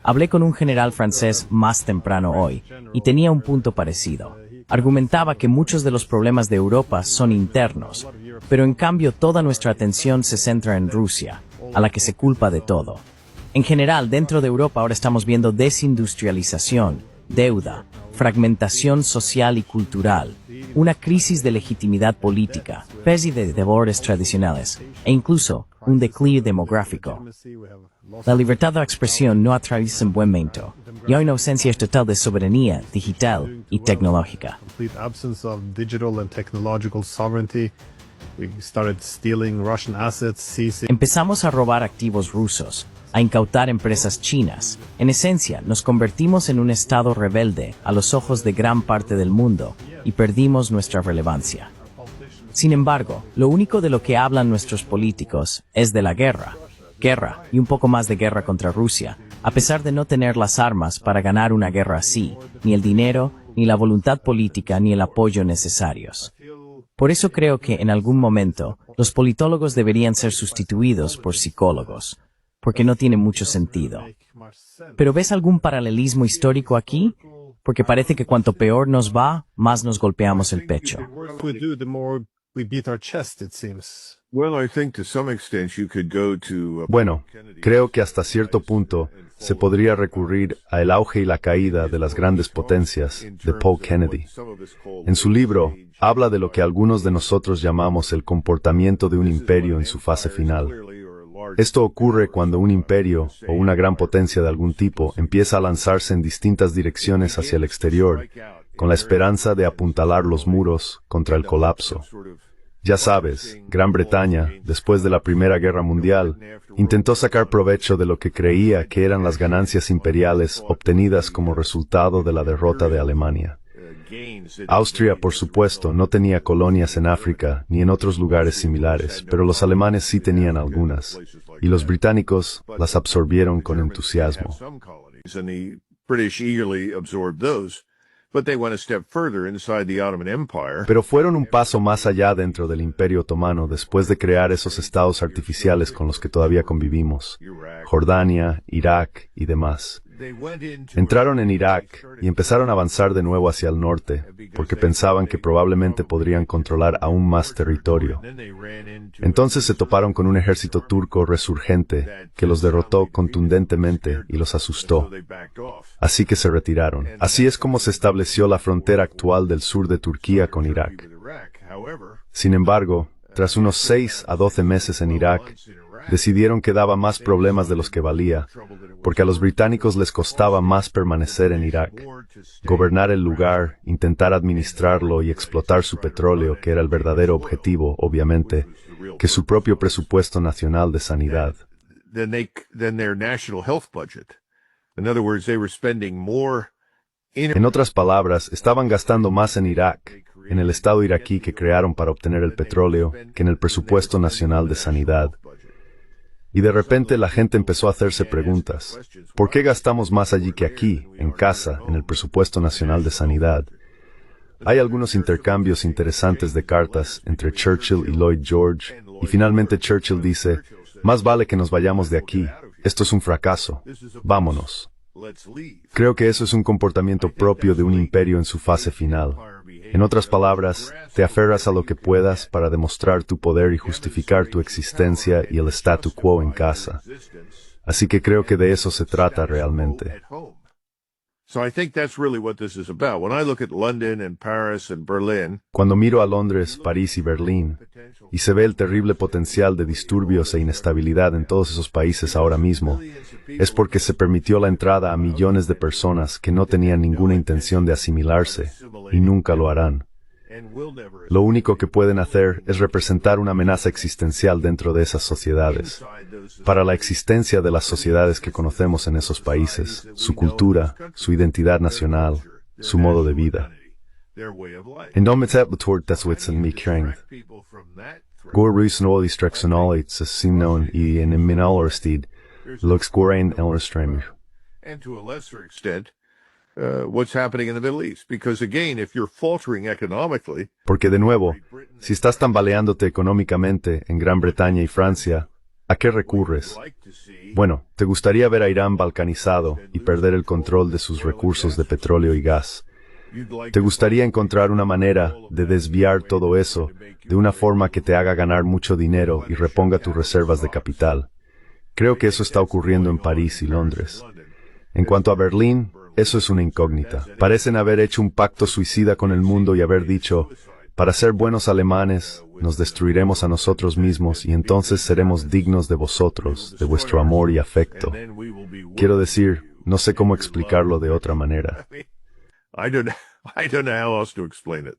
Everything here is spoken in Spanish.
Hablé con un general francés más temprano hoy, y tenía un punto parecido. Argumentaba que muchos de los problemas de Europa son internos, pero en cambio toda nuestra atención se centra en Rusia, a la que se culpa de todo. En general, dentro de Europa ahora estamos viendo desindustrialización, deuda, fragmentación social y cultural, una crisis de legitimidad política, pérdida de valores tradicionales, e incluso un declive demográfico. La libertad de expresión no atraviesa un buen momento, y hay una ausencia total de soberanía digital y tecnológica. Empezamos a robar activos rusos, a incautar empresas chinas. En esencia, nos convertimos en un estado rebelde a los ojos de gran parte del mundo y perdimos nuestra relevancia. Sin embargo, lo único de lo que hablan nuestros políticos es de la guerra y un poco más de guerra contra Rusia, a pesar de no tener las armas para ganar una guerra así, ni el dinero, ni la voluntad política, ni el apoyo necesarios. Por eso creo que en algún momento los politólogos deberían ser sustituidos por psicólogos, porque no tiene mucho sentido. ¿Pero ves algún paralelismo histórico aquí? Porque parece que cuanto peor nos va, más nos golpeamos el pecho. Bueno, creo que hasta cierto punto se podría recurrir a El auge y la caída de las grandes potencias de Paul Kennedy. En su libro, habla de lo que algunos de nosotros llamamos el comportamiento de un imperio en su fase final. Esto ocurre cuando un imperio o una gran potencia de algún tipo empieza a lanzarse en distintas direcciones hacia el exterior, con la esperanza de apuntalar los muros contra el colapso. Ya sabes, Gran Bretaña, después de la Primera Guerra Mundial, intentó sacar provecho de lo que creía que eran las ganancias imperiales obtenidas como resultado de la derrota de Alemania. Austria, por supuesto, no tenía colonias en África ni en otros lugares similares, pero los alemanes sí tenían algunas, y los británicos las absorbieron con entusiasmo. Pero fueron un paso más allá dentro del Imperio Otomano después de crear esos estados artificiales con los que todavía convivimos, Jordania, Irak y demás. Entraron en Irak y empezaron a avanzar de nuevo hacia el norte, porque pensaban que probablemente podrían controlar aún más territorio. Entonces se toparon con un ejército turco resurgente que los derrotó contundentemente y los asustó. Así que se retiraron. Así es como se estableció la frontera actual del sur de Turquía con Irak. Sin embargo, tras unos 6 a 12 meses en Irak, decidieron que daba más problemas de los que valía, porque a los británicos les costaba más permanecer en Irak, gobernar el lugar, intentar administrarlo y explotar su petróleo, que era el verdadero objetivo, obviamente, que su propio presupuesto nacional de sanidad. En otras palabras, estaban gastando más en Irak, en el Estado iraquí que crearon para obtener el petróleo, que en el presupuesto nacional de sanidad. Y de repente la gente empezó a hacerse preguntas. ¿Por qué gastamos más allí que aquí, en casa, en el presupuesto nacional de sanidad? Hay algunos intercambios interesantes de cartas entre Churchill y Lloyd George, y finalmente Churchill dice, más vale que nos vayamos de aquí, esto es un fracaso, vámonos. Creo que eso es un comportamiento propio de un imperio en su fase final. En otras palabras, te aferras a lo que puedas para demostrar tu poder y justificar tu existencia y el statu quo en casa. Así que creo que de eso se trata realmente. Cuando miro a Londres, París y Berlín, y se ve el terrible potencial de disturbios e inestabilidad en todos esos países ahora mismo, es porque se permitió la entrada a millones de personas que no tenían ninguna intención de asimilarse, y nunca lo harán. Lo único que pueden hacer es representar una amenaza existencial dentro de esas sociedades, para la existencia de las sociedades que conocemos en esos países, su cultura, su identidad nacional, su modo de vida. En dommetet betort deswitsen mi kring. Går rusen og distraksjonalit se simnon I en minalorstid, lux gorein elrestremir. And to a lesser extent, what's happening in the Middle East. Because again, if you're faltering economically... Porque de nuevo, si estás tambaleándote económicamente en Gran Bretaña y Francia, ¿A qué recurres? Bueno, ¿te gustaría ver a Irán balcanizado y perder el control de sus recursos de petróleo y gas? ¿Te gustaría encontrar una manera de desviar todo eso de una forma que te haga ganar mucho dinero y reponga tus reservas de capital? Creo que eso está ocurriendo en París y Londres. En cuanto a Berlín, eso es una incógnita. Parecen haber hecho un pacto suicida con el mundo y haber dicho, para ser buenos alemanes, nos destruiremos a nosotros mismos y entonces seremos dignos de vosotros, de vuestro amor y afecto. Quiero decir, no sé cómo explicarlo de otra manera. I don't know how else to explain it.